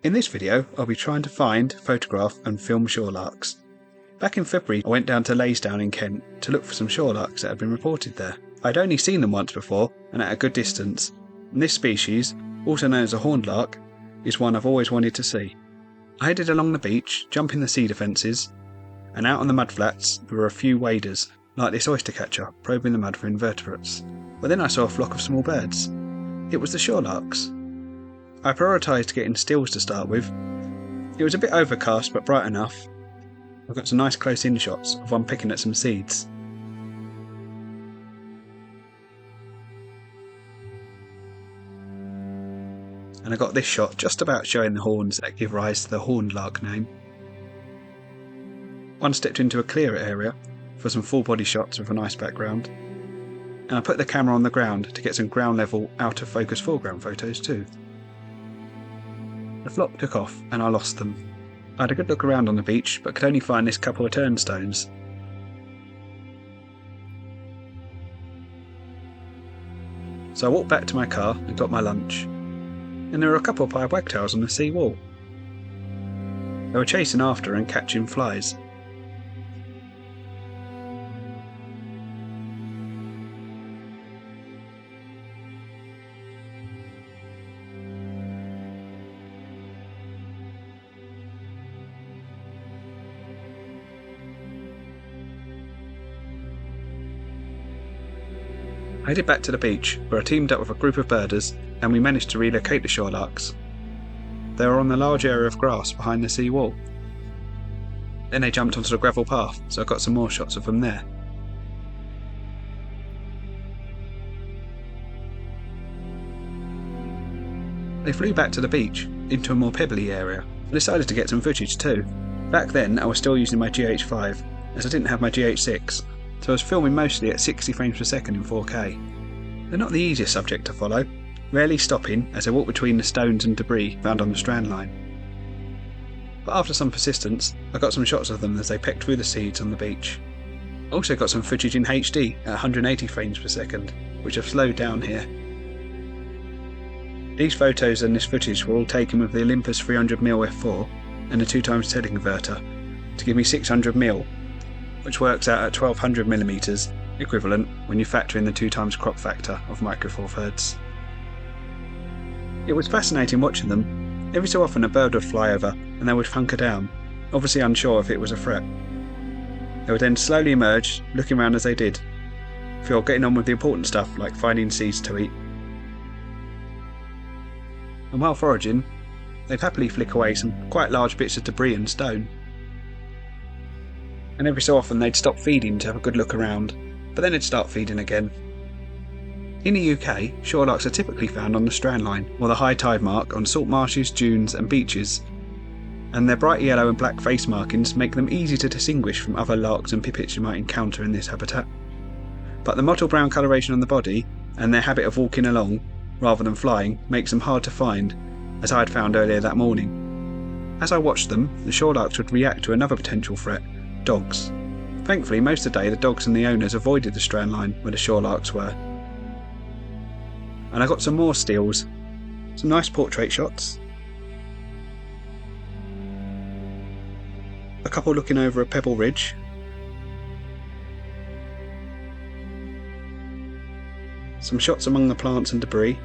In this video, I'll be trying to find, photograph and film shorelarks. Back in February, I went down to Leysdown in Kent to look for some shorelarks that had been reported there. I'd only seen them once before and at a good distance, and this species, also known as a horned lark, is one I've always wanted to see. I headed along the beach, jumping the cedar fences, and out on the mudflats there were a few waders, like this oyster catcher, probing the mud for invertebrates. But then I saw a flock of small birds. It was the shorelarks. I prioritised getting stills to start with. It was a bit overcast but bright enough. I've got some nice close-in shots of one picking at some seeds. And I got this shot just about showing the horns that give rise to the horned lark name. One stepped into a clearer area for some full body shots with a nice background, and I put the camera on the ground to get some ground level out of focus foreground photos too. The flock took off and I lost them. I had a good look around on the beach but could only find this couple of turnstones. So I walked back to my car and got my lunch, and there were a couple of pied wagtails on the sea wall. They were chasing after and catching flies. I headed back to the beach, where I teamed up with a group of birders and we managed to relocate the shorelarks. They were on the large area of grass behind the sea wall. Then they jumped onto the gravel path, so I got some more shots of them there. They flew back to the beach, into a more pebbly area. I decided to get some footage too. Back then I was still using my GH5, as I didn't have my GH6. So I was filming mostly at 60 frames per second in 4K. They're not the easiest subject to follow, rarely stopping as I walk between the stones and debris found on the strand line. But after some persistence, I got some shots of them as they pecked through the seeds on the beach. I also got some footage in HD at 180 frames per second, which I've slowed down here. These photos and this footage were all taken with the Olympus 300mm F4 and the 2x Teleconverter to give me 600mm, which works out at 1200mm equivalent when you factor in the 2x crop factor of micro four thirds. It was fascinating watching them. Every so often a bird would fly over and they would hunker down, obviously unsure if it was a threat. They would then slowly emerge, looking around as they did, before getting on with the important stuff like finding seeds to eat. And while foraging, they'd happily flick away some quite large bits of debris and stone. And every so often they'd stop feeding to have a good look around, but then they'd start feeding again. In the UK, shorelarks are typically found on the strand line or the high tide mark on salt marshes, dunes and beaches, and their bright yellow and black face markings make them easy to distinguish from other larks and pipits you might encounter in this habitat. But the mottled brown coloration on the body and their habit of walking along rather than flying makes them hard to find, as I had found earlier that morning. As I watched them, the shorelarks would react to another potential threat: dogs. Thankfully, most of the day the dogs and the owners avoided the strand line where the shorelarks were. And I got some more stills, some nice portrait shots, a couple looking over a pebble ridge, some shots among the plants and debris,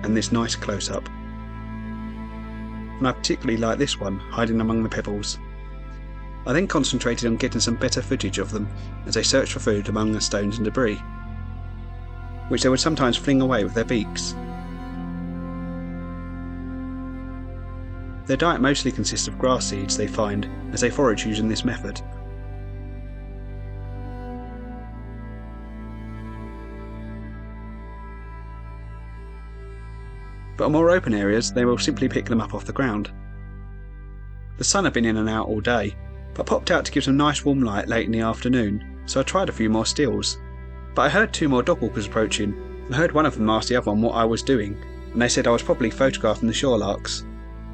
and this nice close-up. And I particularly like this one, hiding among the pebbles. I then concentrated on getting some better footage of them as they searched for food among the stones and debris, which they would sometimes fling away with their beaks. Their diet mostly consists of grass seeds they find as they forage using this method. But on more open areas they will simply pick them up off the ground. The sun had been in and out all day, but popped out to give some nice warm light late in the afternoon, so I tried a few more stills. But I heard two more dog walkers approaching, and I heard one of them ask the other one what I was doing, and they said I was probably photographing the shorelarks,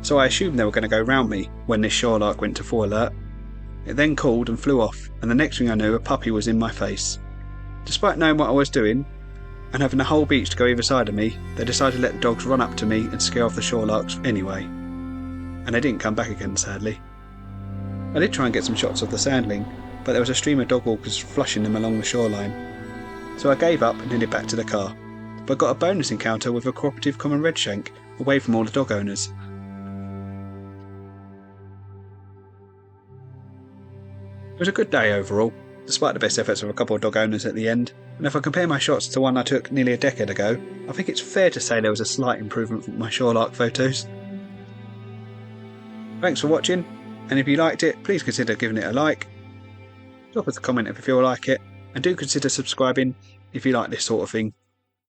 so I assumed they were going to go round me when this shorelark went to full alert. It then called and flew off, and the next thing I knew a puppy was in my face. Despite knowing what I was doing, and having the whole beach to go either side of me, they decided to let the dogs run up to me and scare off the shorelarks anyway. And they didn't come back again, sadly. I did try and get some shots of the sandling, but there was a stream of dog walkers flushing them along the shoreline. So I gave up and headed back to the car, but got a bonus encounter with a cooperative common redshank away from all the dog owners. It was a good day overall, despite the best efforts of a couple of dog owners at the end, and if I compare my shots to one I took nearly a decade ago, I think it's fair to say there was a slight improvement from my shorelark photos. Thanks for watching, and if you liked it, please consider giving it a like, drop us a comment if you feel like it, and do consider subscribing if you like this sort of thing.